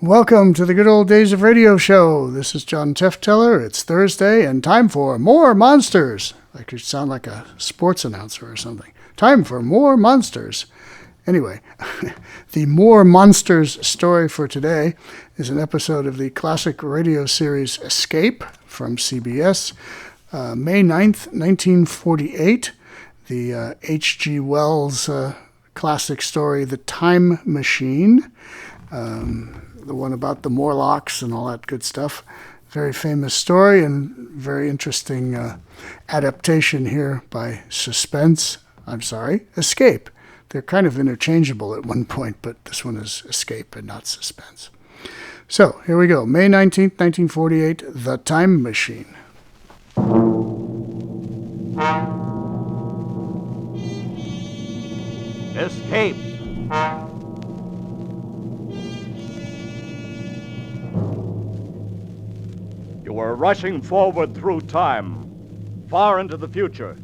Welcome to the Good Old Days of Radio Show. This is John Tefteller. It's Thursday and time for more monsters. I could sound like a sports announcer or something. Time for more monsters. Anyway, the More Monsters story for today is an episode of the classic radio series Escape from CBS, May 9th, 1948. The H.G. Wells classic story, The Time Machine. The one about the Morlocks and all that good stuff. Very famous story and very interesting adaptation here by Escape. They're kind of interchangeable at one point, but this one is Escape and not Suspense. So, here we go. May 19th, 1948, The Time Machine. Escape! You were rushing forward through time, far into the future,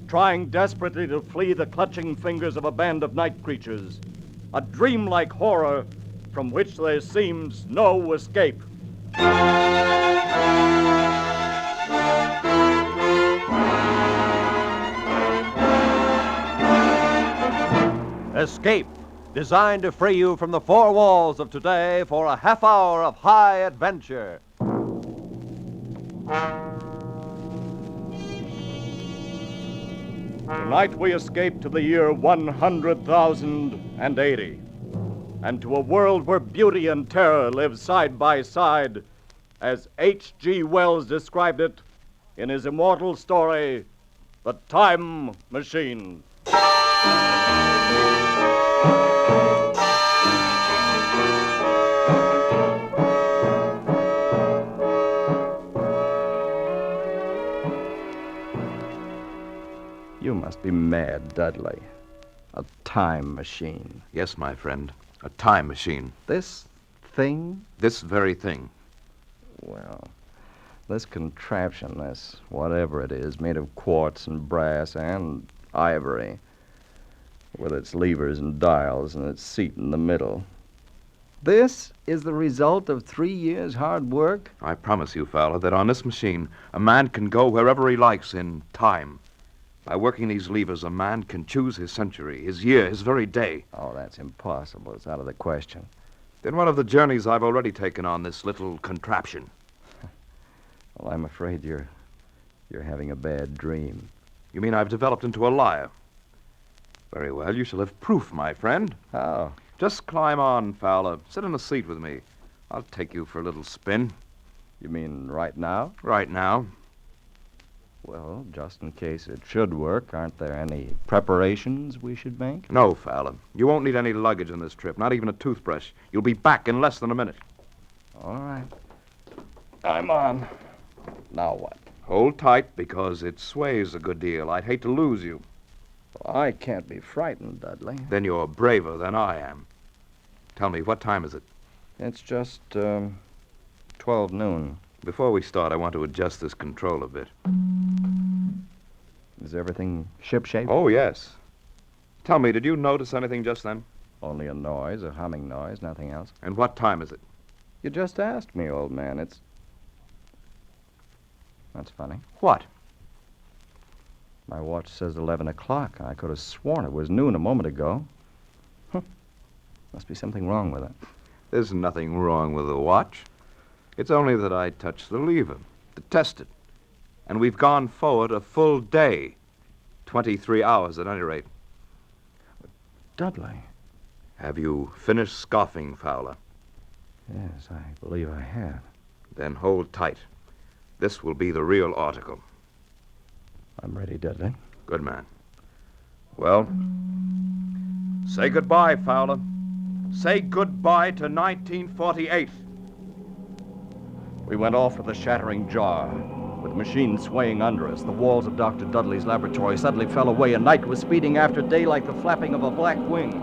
trying desperately to flee the clutching fingers of a band of night creatures, a dreamlike horror from which there seems no escape. Escape, designed to free you from the four walls of today for a half hour of high adventure. Tonight we escape to the year 100,080, and to a world where beauty and terror live side by side, as H.G. Wells described it in his immortal story, The Time Machine. You must be mad, Dudley. A time machine. Yes, my friend. A time machine. This thing? This very thing. Well, this contraption, this whatever it is, made of quartz and brass and ivory, with its levers and dials and its seat in the middle. This is the result of 3 years' hard work? I promise you, Fowler, that on this machine, a man can go wherever he likes in time. By working these levers, a man can choose his century, his year, his very day. Oh, that's impossible. It's out of the question. Then one of the journeys I've already taken on this little contraption. Well, I'm afraid you're having a bad dream. You mean I've developed into a liar? Very well, you shall have proof, my friend. How? Just climb on, Fowler. Sit in a seat with me. I'll take you for a little spin. You mean right now? Right now. Well, just in case it should work, aren't there any preparations we should make? No, Fowler. You won't need any luggage on this trip, not even a toothbrush. You'll be back in less than a minute. All right. I'm on. Now what? Hold tight, because it sways a good deal. I'd hate to lose you. Well, I can't be frightened, Dudley. Then you're braver than I am. Tell me, what time is it? It's just 12 noon. Before we start, I want to adjust this control a bit. Is everything shipshape? Oh, yes. Tell me, did you notice anything just then? Only a noise, a humming noise, nothing else. And what time is it? You just asked me, old man. That's funny. What? My watch says 11 o'clock. I could have sworn it was noon a moment ago. Must be something wrong with it. There's nothing wrong with the watch. It's only that I touched the lever to test it. And we've gone forward a full day. 23 hours at any rate. Dudley. Have you finished scoffing, Fowler? Yes, I believe I have. Then hold tight. This will be the real article. I'm ready, Dudley. Good man. Well, say goodbye, Fowler. Say goodbye to 1948. We went off with a shattering jar. With the machine swaying under us, the walls of Dr. Dudley's laboratory suddenly fell away, and night was speeding after day like the flapping of a black wing.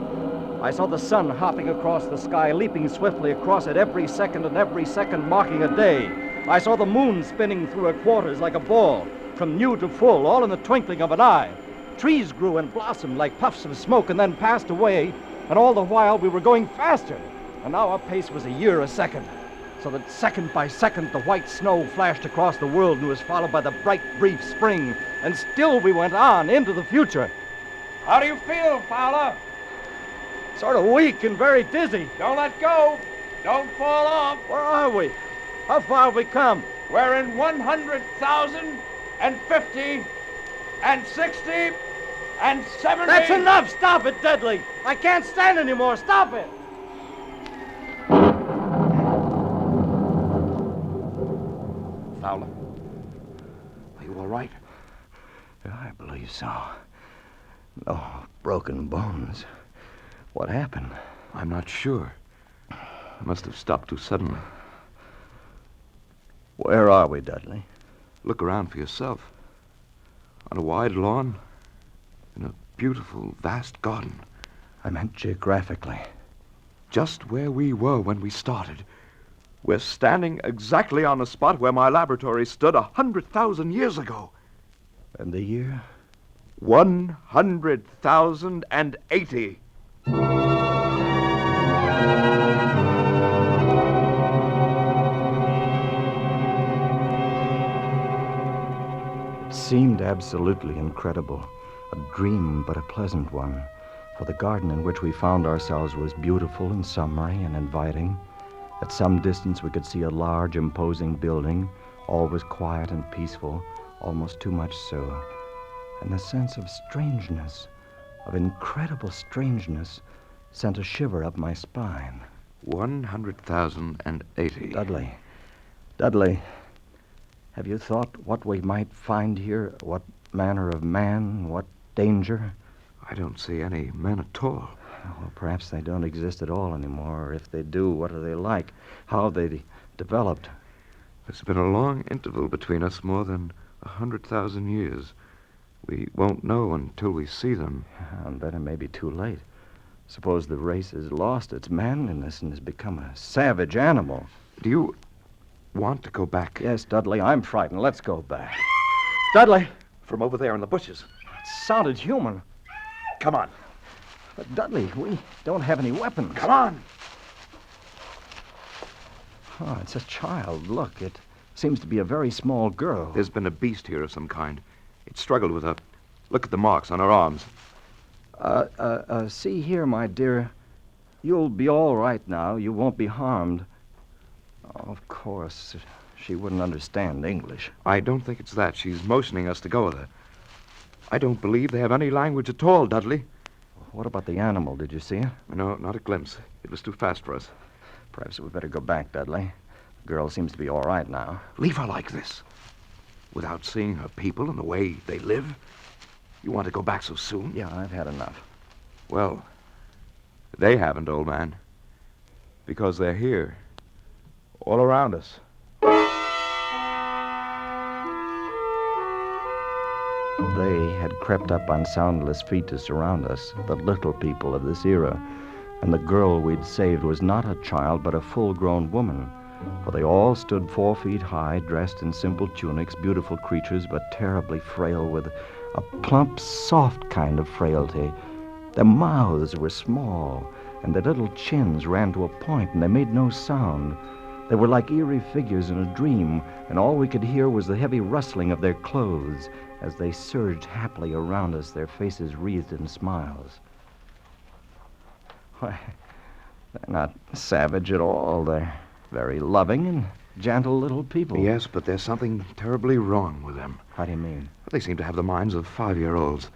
I saw the sun hopping across the sky, leaping swiftly across it every second, and every second marking a day. I saw the moon spinning through her quarters like a ball, from new to full, all in the twinkling of an eye. Trees grew and blossomed like puffs of smoke and then passed away, and all the while we were going faster. and now our pace was a year a second. So that second by second, the white snow flashed across the world and was followed by the bright, brief spring. And still we went on into the future. How do you feel, Fowler? Sort of weak and very dizzy. Don't let go. Don't fall off. Where are we? How far have we come? We're in 100,000 and 50 and 60 and 70. That's enough! Stop it, Dudley! I can't stand anymore! Stop it! Fowler, are you all right? I believe so. No broken bones. What happened? I'm not sure. I must have stopped too suddenly. Where are we, Dudley? Look around for yourself. On a wide lawn, in a beautiful, vast garden. I meant geographically. Just where we were when we started. We're standing exactly on the spot where my laboratory stood 100,000 years ago. And the year? 100,080. It seemed absolutely incredible. A dream, but a pleasant one. For the garden in which we found ourselves was beautiful and summery and inviting. At some distance we could see a large, imposing building. All was quiet and peaceful, almost too much so. And the sense of strangeness, of incredible strangeness, sent a shiver up my spine. 100,080. Dudley, have you thought what we might find here? What manner of man? What danger? I don't see any men at all. Well, perhaps they don't exist at all anymore. Or if they do, what are they like? How have they developed? There's been a long interval between us, more than 100,000 years. We won't know until we see them. And then it may be too late. Suppose the race has lost its manliness and has become a savage animal. Do you want to go back? Yes, Dudley, I'm frightened. Let's go back. Dudley! From over there in the bushes. It sounded human. Come on. But Dudley, we don't have any weapons. Come on. Oh, it's a child. Look, it seems to be a very small girl. There's been a beast here of some kind. It struggled with her. Look at the marks on her arms. See here, my dear. You'll be all right now. You won't be harmed. Oh, of course, she wouldn't understand English. I don't think it's that. She's motioning us to go with her. I don't believe they have any language at all, Dudley. What about the animal? Did you see it? No, not a glimpse. It was too fast for us. Perhaps we'd better go back, Dudley. The girl seems to be all right now. Leave her like this, without seeing her people and the way they live? You want to go back so soon? Yeah, I've had enough. Well, they haven't, old man. Because they're here. All around us. They had crept up on soundless feet to surround us, the little people of this era. And the girl we'd saved was not a child, but a full-grown woman. For they all stood 4 feet high, dressed in simple tunics, beautiful creatures, but terribly frail, with a plump, soft kind of frailty. Their mouths were small, and their little chins ran to a point, and they made no sound. They were like eerie figures in a dream, and all we could hear was the heavy rustling of their clothes as they surged happily around us, their faces wreathed in smiles. Why, they're not savage at all. They're very loving and gentle little people. Yes, but there's something terribly wrong with them. How do you mean? They seem to have the minds of 5-year-olds.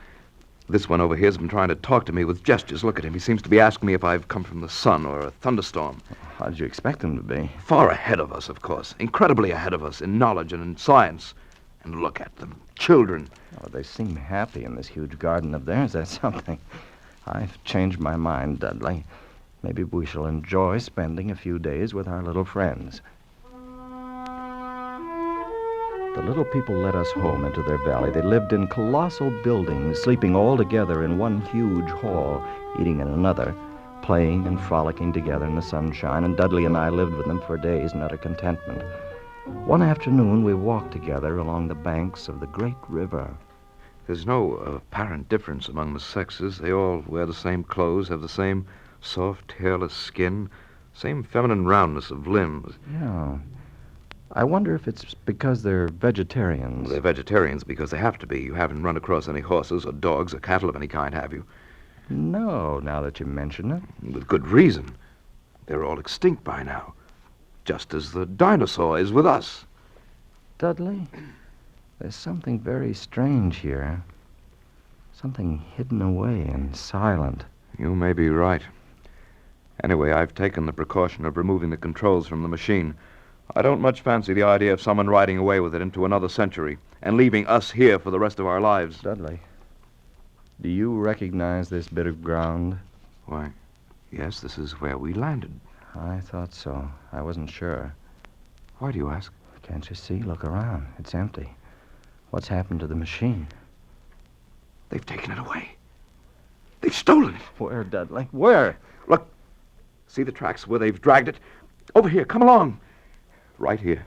This one over here's been trying to talk to me with gestures. Look at him. He seems to be asking me if I've come from the sun or a thunderstorm. How did you expect them to be? Far ahead of us, of course. Incredibly ahead of us in knowledge and in science. And look at them. Children. Oh, they seem happy in this huge garden of theirs. That's something. I've changed my mind, Dudley. Maybe we shall enjoy spending a few days with our little friends. The little people led us home into their valley. They lived in colossal buildings, sleeping all together in one huge hall, eating in another, playing and frolicking together in the sunshine, and Dudley and I lived with them for days in utter contentment. One afternoon, we walked together along the banks of the great river. There's no apparent difference among the sexes. They all wear the same clothes, have the same soft, hairless skin, Same feminine roundness of limbs. Yeah. I wonder if it's because they're vegetarians. They're vegetarians because they have to be. You haven't run across any horses or dogs or cattle of any kind, have you? No, now that you mention it. With good reason. They're all extinct by now. Just as the dinosaur is with us. Dudley, there's something very strange here. Something hidden away and silent. You may be right. Anyway, I've taken the precaution of removing the controls from the machine. I don't much fancy the idea of someone riding away with it into another century and leaving us here for the rest of our lives. Dudley, do you recognize this bit of ground? Why, yes, this is where we landed. I thought so. I wasn't sure. Why do you ask? Can't you see? Look around. It's empty. What's happened to the machine? They've taken it away. They've stolen it. Where, Dudley? Where? Look, see the tracks where they've dragged it? Over here, come along. Right here,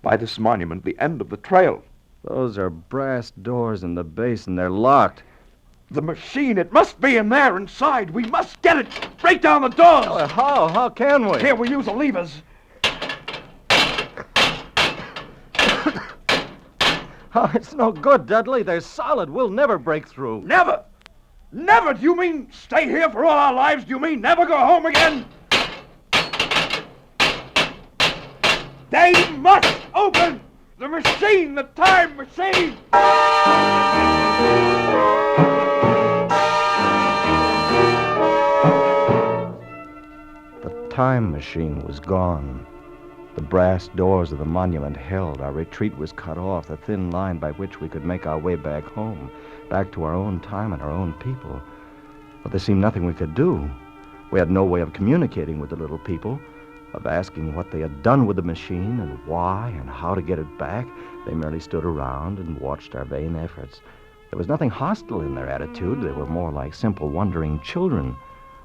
by this monument, the end of the trail. Those are brass doors in the base, and they're locked. The machine, it must be in there inside. We must get it. Break down the doors. Oh, how? How can we? Here, we use the levers. Oh, it's no good, Dudley. They're solid. We'll never break through. Never! Never! Do you mean stay here for all our lives? Do you mean never go home again? They must open the machine, the time machine! The time machine was gone. The brass doors of the monument held. Our retreat was cut off, the thin line by which we could make our way back home, back to our own time and our own people. But there seemed nothing we could do. We had no way of communicating with the little people, of asking what they had done with the machine and why and how to get it back. They merely stood around and watched our vain efforts. There was nothing hostile in their attitude. They were more like simple, wondering children.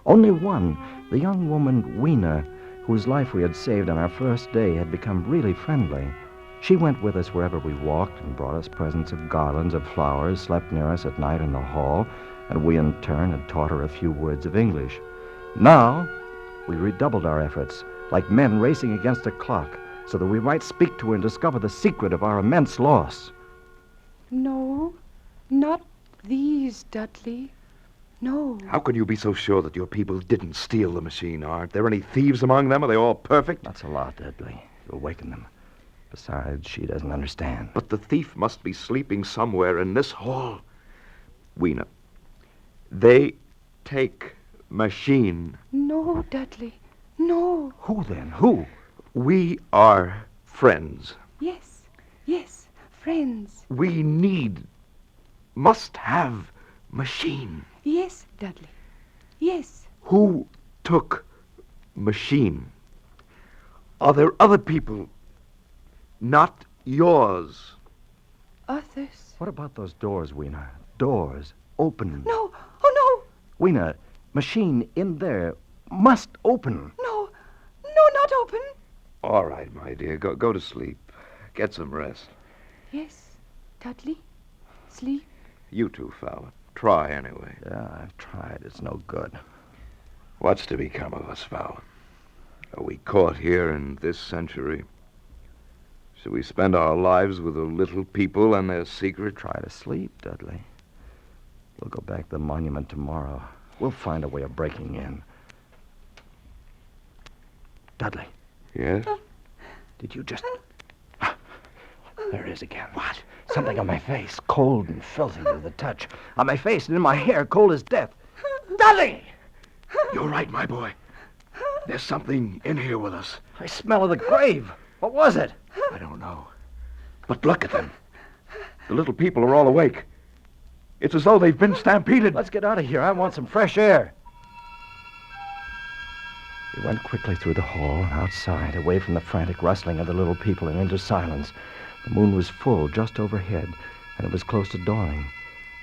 Only one, the young woman, Weena, whose life we had saved on our first day, had become really friendly. She went with us wherever we walked and brought us presents of garlands of flowers, slept near us at night in the hall, and we in turn had taught her a few words of English. Now, we redoubled our efforts, like men racing against a clock, so that we might speak to her and discover the secret of our immense loss. No, not these, Dudley. No. How can you be so sure that your people didn't steal the machine? Aren't there any thieves among them? Are they all perfect? That's a lot, Dudley. You awaken them. Besides, she doesn't understand. But the thief must be sleeping somewhere in this hall. Weena, they take machine. No, Dudley. No. Who then? Who? We are friends. Yes, yes, friends. We must have machine. Yes, Dudley. Yes. Who took machine? Are there other people? Not yours. Others. What about those doors, Weena? Doors. Open. No. Oh, Weena, machine in there must open. no. No, not open. All right, my dear. Go to sleep. Get some rest. Yes, Dudley. Sleep. You too, Fowler. Try anyway. Yeah, I've tried. It's no good. What's to become of us, Fowler? Are we caught here in this century? Should we spend our lives with the little people and their secret? Try to sleep, Dudley. We'll go back to the monument tomorrow. We'll find a way of breaking in. Dudley, Yes? did you just... There it is again. What? Something on my face, cold and filthy to the touch. On my face and in my hair, cold as death. Dudley! You're right, my boy. There's something in here with us. I smell of the grave. What was it? I don't know. But look at them. The little people are all awake. It's as though they've been stampeded. Let's get out of here. I want some fresh air. We went quickly through the hall and outside, away from the frantic rustling of the little people and into silence. The moon was full just overhead, and it was close to dawning.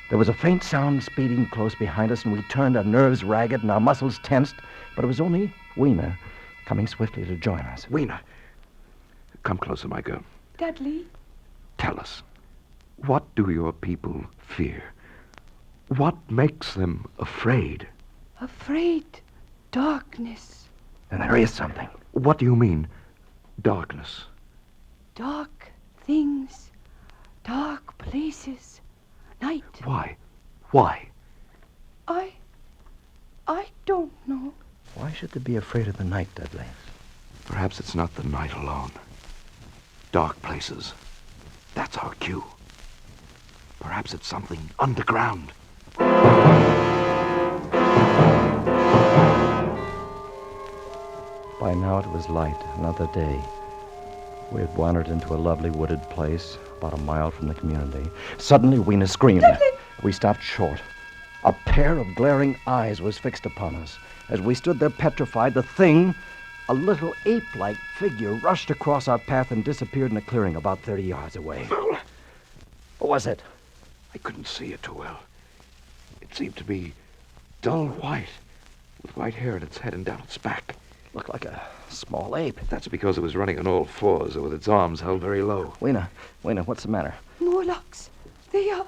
There was a faint sound speeding close behind us, and we turned, our nerves ragged and our muscles tensed. But it was only Weena coming swiftly to join us. Weena, come closer, my girl. Dudley. Tell us, what do your people fear? What makes them afraid? Afraid. Darkness. And there is something. What do you mean? Darkness. Dark things. Dark places. Night. Why? Why? I don't know. Why should they be afraid of the night, Dudley? Perhaps it's not the night alone. Dark places. That's our cue. Perhaps it's something underground. By now it was light, another day. We had wandered into a lovely wooded place, about a mile from the community. Suddenly, Weena screamed. Dudley! We stopped short. A pair of glaring eyes was fixed upon us. As we stood there petrified, the thing, a little ape-like figure, rushed across our path and disappeared in a clearing about 30 yards away. Fowler! What was it? I couldn't see it too well. It seemed to be dull white, with white hair on its head and down its back. Looked like a small ape. That's because it was running on all fours, with its arms held very low. Weena, what's the matter? Morlocks. They are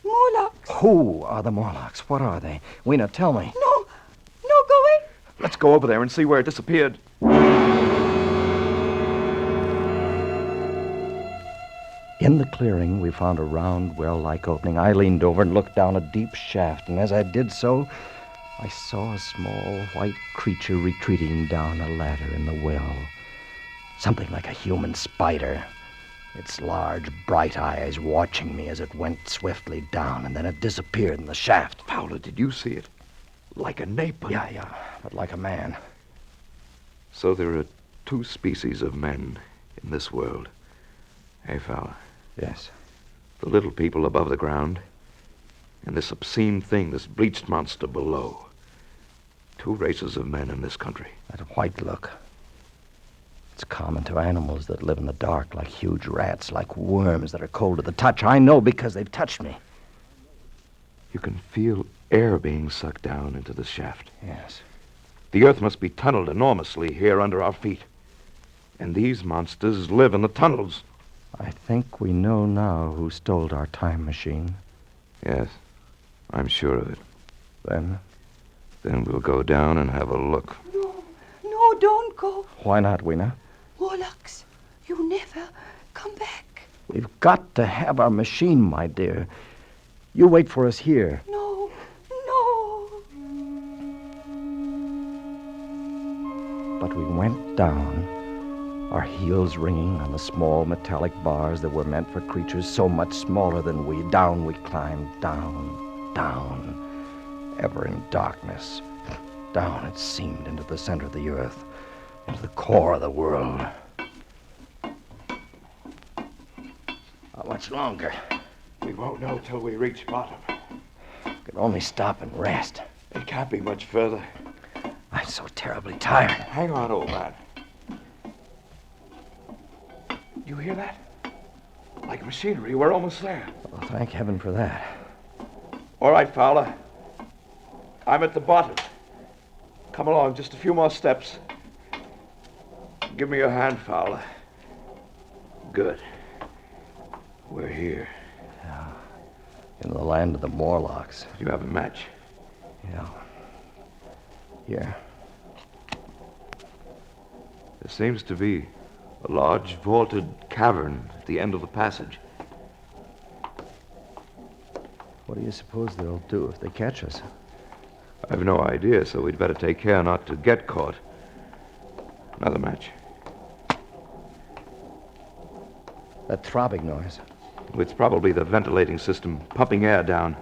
Morlocks. Who are the Morlocks? What are they? Weena, tell me. No, go away. Let's go over there and see where it disappeared. In the clearing, we found a round, well-like opening. I leaned over and looked down a deep shaft, and as I did so, I saw a small white creature retreating down a ladder in the well. Something like a human spider. Its large, bright eyes watching me as it went swiftly down, and then it disappeared in the shaft. Fowler, did you see it? Like a nape? Yeah, but like a man. So there are two species of men in this world. Hey, Fowler. Yes. The little people above the ground, and this obscene thing, this bleached monster below. Two races of men in this country. That white look. It's common to animals that live in the dark, like huge rats, like worms that are cold to the touch. I know because they've touched me. You can feel air being sucked down into the shaft. Yes. The earth must be tunneled enormously here under our feet. And these monsters live in the tunnels. I think we know now who stole our time machine. Yes, I'm sure of it. Then? Then we'll go down and have a look. No, don't go. Why not, Weena? Morlocks, you never come back. We've got to have our machine, my dear. You wait for us here. No. But we went down, our heels ringing on the small metallic bars that were meant for creatures so much smaller than we. Down we climbed, down, ever in darkness. Down, it seemed, into the center of the earth, into the core of the world. How much longer? We won't know till we reach bottom. Could only stop and rest. It can't be much further. I'm so terribly tired. Hang on, old man. You hear that? Like machinery. We're almost there. Oh, thank heaven for that. All right, Fowler. I'm at the bottom. Come along, just a few more steps. Give me your hand, Fowler. Good. We're here. Yeah. In the land of the Morlocks. You have a match? Yeah. Here. There seems to be a large vaulted cavern at the end of the passage. What do you suppose they'll do if they catch us? I've no idea, so we'd better take care not to get caught. Another match. That throbbing noise. It's probably the ventilating system pumping air down.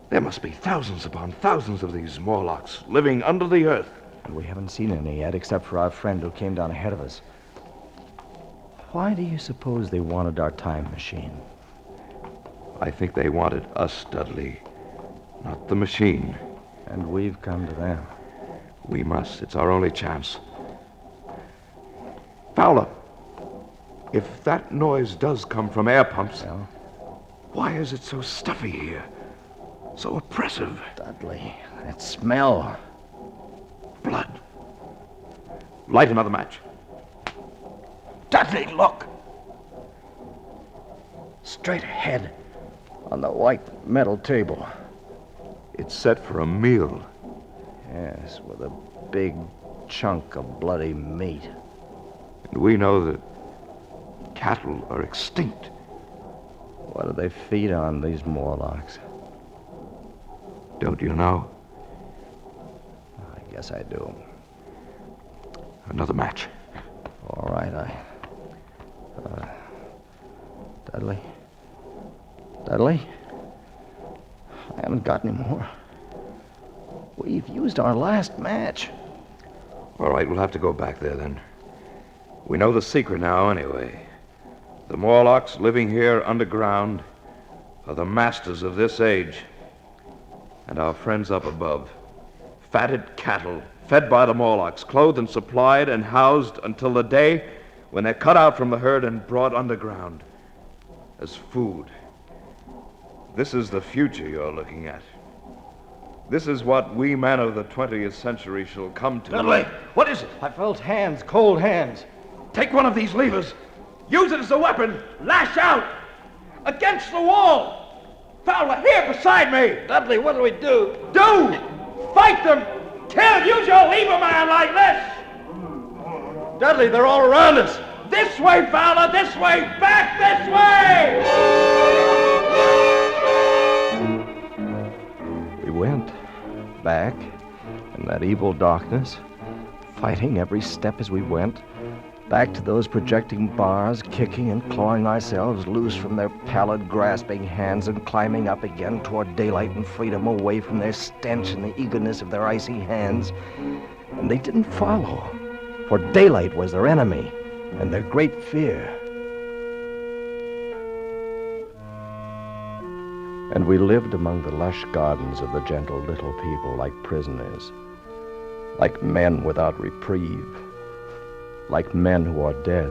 There must be thousands upon thousands of these Morlocks living under the earth. And we haven't seen any yet, except for our friend who came down ahead of us. Why do you suppose they wanted our time machine? I think they wanted us, Dudley, not the machine. And we've come to them. We must. It's our only chance. Fowler, if that noise does come from air pumps, Well, why is it so stuffy here? So oppressive. Dudley, that smell. Blood. Light another match. Dudley, look! Straight ahead, on the white metal table. It's set for a meal. Yes, with a big chunk of bloody meat. And we know that cattle are extinct. What do they feed on, these Morlocks? Don't you know? I guess I do. Another match. All right, Dudley? Dudley? I haven't got any more. We've used our last match. All right, we'll have to go back there then. We know the secret now, anyway. The Morlocks living here underground are the masters of this age. And our friends up above. Fatted cattle, fed by the Morlocks, clothed and supplied and housed until the day when they're cut out from the herd and brought underground as food. This is the future you're looking at. This is what we men of the 20th century shall come to. Dudley, what is it? I felt hands, cold hands. Take one of these levers. Use it as a weapon. Lash out. Against the wall. Fowler, here beside me. Dudley, what do we do? Do! Fight them! Kill! Use your lever man like this! Dudley, they're all around us. This way, Fowler! This way! Back this way! We went back in that evil darkness, fighting every step as we went, back to those projecting bars, kicking and clawing ourselves loose from their pallid, grasping hands and climbing up again toward daylight and freedom, away from their stench and the eagerness of their icy hands. And they didn't follow, for daylight was their enemy and their great fear. And we lived among the lush gardens of the gentle little people like prisoners, like men without reprieve, like men who are dead,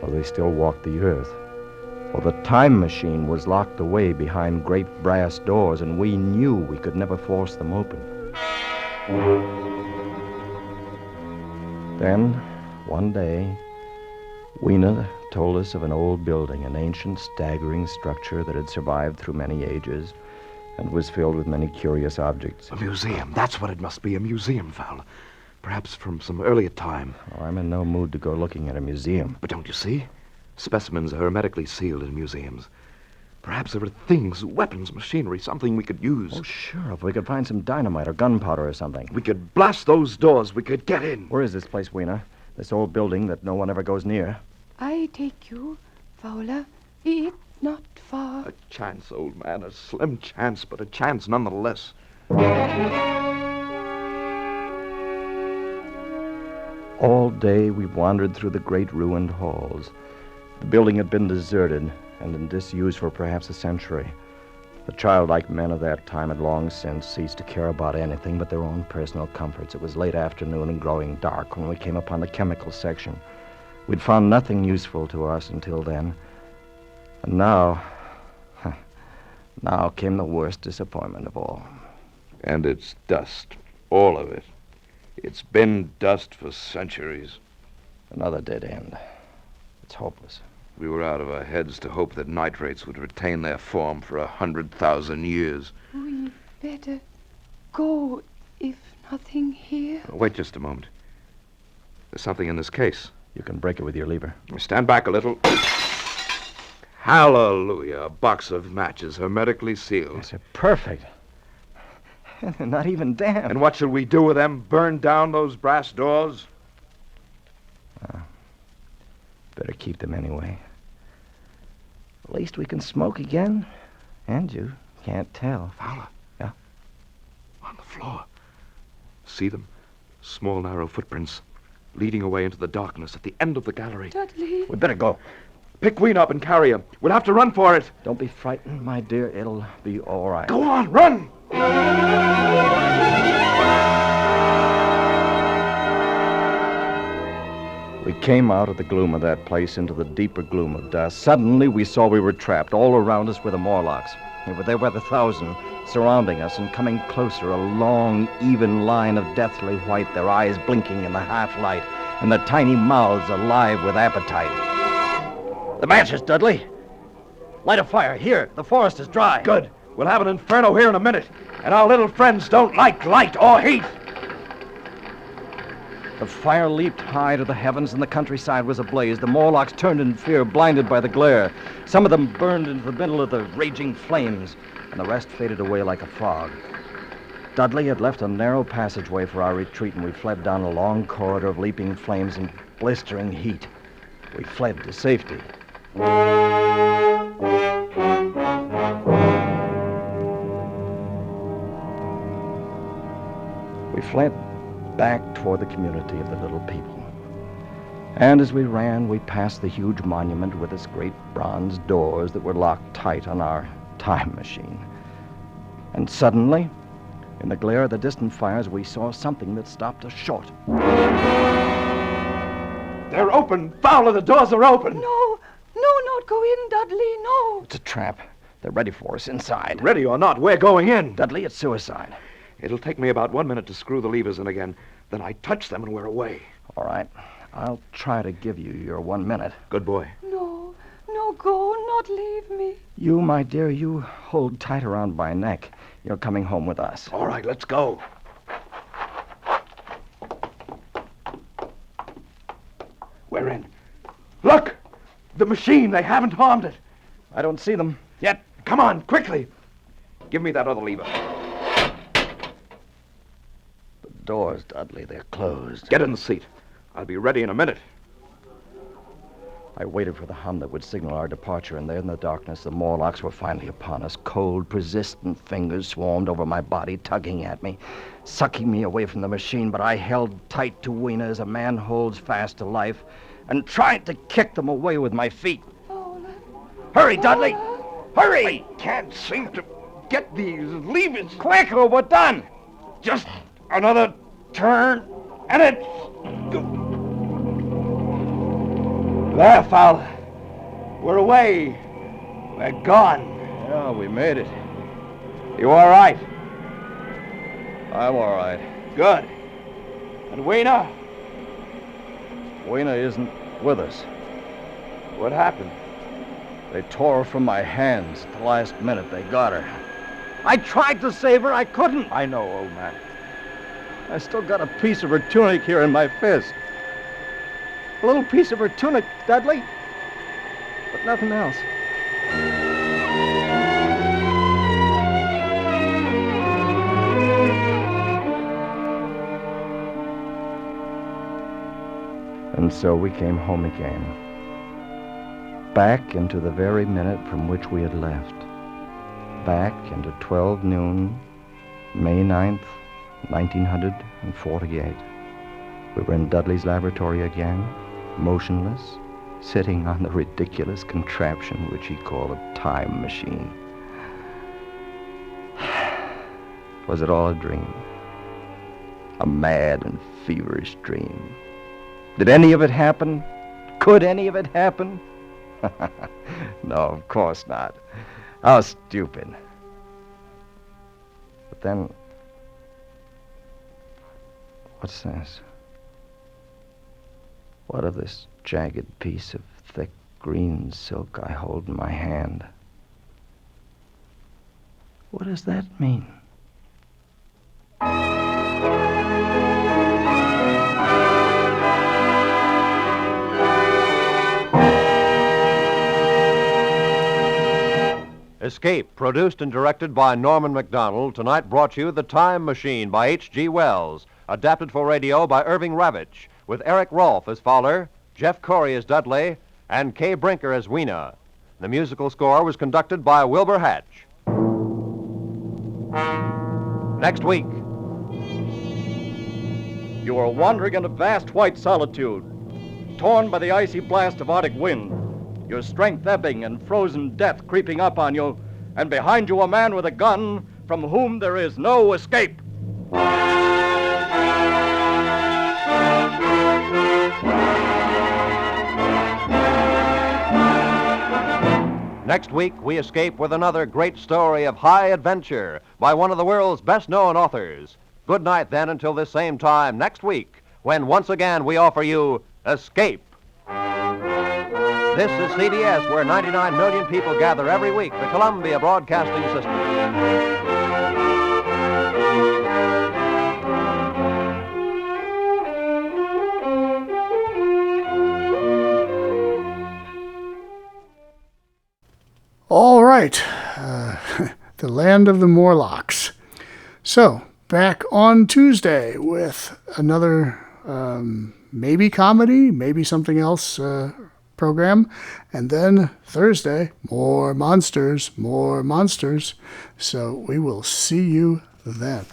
though they still walk the earth. For the time machine was locked away behind great brass doors, and we knew we could never force them open. Then, one day, Weena told us of an old building, an ancient, staggering structure that had survived through many ages and was filled with many curious objects. A museum. That's what it must be, a museum, Fowler. Perhaps from some earlier time. Oh, I'm in no mood to go looking at a museum. But don't you see? Specimens are hermetically sealed in museums. Perhaps there are things, weapons, machinery, something we could use. Oh, sure, if we could find some dynamite or gunpowder or something. We could blast those doors. We could get in. Where is this place, Weena? This old building that no one ever goes near? I take you, Fowler. It's not far. A chance, old man. A slim chance, but a chance nonetheless. All day we wandered through the great ruined halls. The building had been deserted and in disuse for perhaps a century. The childlike men of that time had long since ceased to care about anything but their own personal comforts. It was late afternoon and growing dark when we came upon the chemical section. We'd found nothing useful to us until then. And now came the worst disappointment of all. And it's dust. All of it. It's been dust for centuries. Another dead end. It's hopeless. We were out of our heads to hope that nitrates would retain their form for 100,000 years. We better go, if nothing here. Wait just a moment. There's something in this case. You can break it with your lever. Stand back a little. Hallelujah. A box of matches, hermetically sealed. Yes, they're perfect. They're not even damp. And what shall we do with them? Burn down those brass doors? Better keep them anyway. At least we can smoke again. And you can't tell. Fowler. Yeah? On the floor. See them? Small, narrow footprints leading away into the darkness at the end of the gallery. Dudley. We better go. Pick Ween up and carry her. We'll have to run for it. Don't be frightened, my dear. It'll be all right. Go on, run! We came out of the gloom of that place into the deeper gloom of dusk. Suddenly, we saw we were trapped. All around us were the Morlocks. They were there by the thousand, surrounding us and coming closer, a long, even line of deathly white, their eyes blinking in the half-light, and their tiny mouths alive with appetite. The matches, Dudley. Light a fire. Here, the forest is dry. Good. We'll have an inferno here in a minute. And our little friends don't like light or heat. The fire leaped high to the heavens, and the countryside was ablaze. The Morlocks turned in fear, blinded by the glare. Some of them burned into the middle of the raging flames, and the rest faded away like a fog. Dudley had left a narrow passageway for our retreat, and we fled down a long corridor of leaping flames and blistering heat. We fled to safety. We fled back toward the community of the little people. And as we ran, we passed the huge monument with its great bronze doors that were locked tight on our time machine. And suddenly, in the glare of the distant fires, we saw something that stopped us short. They're open. Fowler, the doors are open. No, not go in, Dudley, no. It's a trap. They're ready for us inside. Ready or not, we're going in. Dudley, it's suicide. It'll take me about 1 minute to screw the levers in again. Then I touch them and we're away. All right. I'll try to give you your 1 minute. Good boy. No, go, not leave me. You, my dear, you hold tight around my neck. You're coming home with us. All right, let's go. We're in. Look! The machine, they haven't harmed it. I don't see them yet. Come on, quickly. Give me that other lever. The doors, Dudley, they're closed. Get in the seat. I'll be ready in a minute. I waited for the hum that would signal our departure, and there in the darkness, the Morlocks were finally upon us. Cold, persistent fingers swarmed over my body, tugging at me, sucking me away from the machine, but I held tight to Weena as a man holds fast to life, and tried to kick them away with my feet. Fowler. Hurry, Dudley! Hurry! I can't seem to get these levers. Quick, or we're done! Just another turn, and it's... There, Fowler. We're away. We're gone. Yeah, we made it. You all right? I'm all right. Good. And Weena? Weena isn't with us. What happened? They tore her from my hands at the last minute. They got her. I tried to save her. I couldn't. I know, old man. I still got a piece of her tunic here in my fist. A little piece of her tunic, Dudley. But nothing else. And so we came home again. Back into the very minute from which we had left. Back into 12 noon, May 9th, 1948. We were in Dudley's laboratory again, motionless, sitting on the ridiculous contraption which he called a time machine. Was it all a dream? A mad and feverish dream? Did any of it happen? Could any of it happen? No, of course not. How stupid. But then, what's this? What of this jagged piece of thick green silk I hold in my hand? What does that mean? Escape, produced and directed by Norman MacDonald, tonight brought you The Time Machine by H.G. Wells, adapted for radio by Irving Ravitch, with Eric Rolfe as Fowler, Jeff Corey as Dudley, and Kay Brinker as Weena. The musical score was conducted by Wilbur Hatch. Next week. You are wandering in a vast white solitude, torn by the icy blast of Arctic wind, your strength ebbing and frozen death creeping up on you, and behind you a man with a gun from whom there is no escape. Next week, we escape with another great story of high adventure by one of the world's best-known authors. Good night, then, until this same time next week, when once again we offer you Escape. This is CBS, where 99 million people gather every week, the Columbia Broadcasting System. right. The land of the Morlocks. So, back on Tuesday with another maybe comedy, maybe something else program. And then Thursday, more monsters, more monsters. So we will see you then.